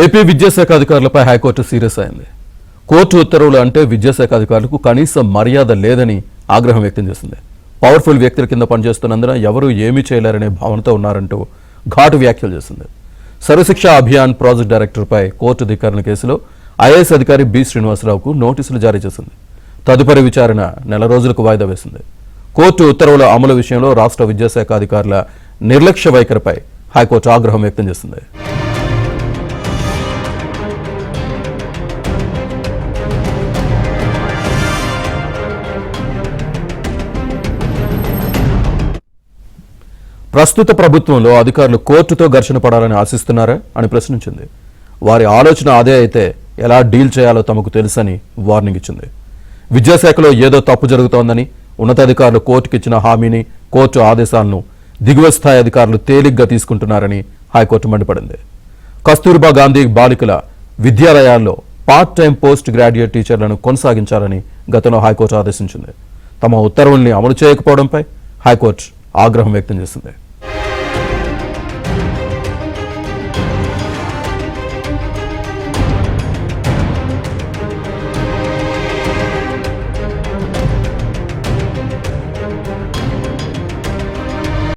AP విద్యాశాఖ అధికారులపై high court serious అయింది. కోర్టు ఉత్తర్వులు అంటే విద్యాశాఖ అధికారులకు కనీస మర్యాద లేదని ఆగ్రహం వ్యక్తం చేసింది. పవర్ఫుల్ వ్యక్తుల కింద పనిచేస్తున్నందున ఎవరూ ఏమీ చేయలేరనే భావనతో ఉన్నారంటూ ఘాటు వ్యాఖ్యలు చేసింది. సర్వశిక్ష అభియాన్ ప్రాజెక్ట్ డైరెక్టర్పై కోర్టు ధిక్కరణ కేసులో ఐఏఎస్ అధికారి బి శ్రీనివాసరావుకు నోటీసులు జారీ చేసింది. తదుపరి విచారణ నెల రోజులకు వాయిదా వేసింది. కోర్టు ఉత్తర్వుల అమలు విషయంలో రాష్ట్ర విద్యాశాఖ అధికారుల నిర్లక్ష్య వైఖరిపై హైకోర్టు ఆగ్రహం వ్యక్తం చేసింది. ప్రస్తుత ప్రభుత్వంలో అధికారులు కోర్టుతో ఘర్షణ పడాలని ఆశిస్తున్నారా అని ప్రశ్నించింది. వారి ఆలోచన అదే అయితే ఎలా డీల్ చేయాలో తమకు తెలుసని వార్నింగ్ ఇచ్చింది. విద్యాశాఖలో ఏదో తప్పు జరుగుతోందని, ఉన్నతాధికారులు కోర్టుకి ఇచ్చిన హామీని, కోర్టు ఆదేశాలను దిగువ స్థాయి అధికారులు తేలిగ్గా తీసుకుంటున్నారని హైకోర్టు మండిపడింది. కస్తూర్బా గాంధీ బాలికల విద్యాలయాల్లో పార్ట్ టైం పోస్ట్ గ్రాడ్యుయేట్ టీచర్లను కొనసాగించాలని గతంలో హైకోర్టు ఆదేశించింది. తమ ఉత్తర్వుల్ని అమలు చేయకపోవడంపై హైకోర్టు ఆగ్రహం వ్యక్తం చేసింది.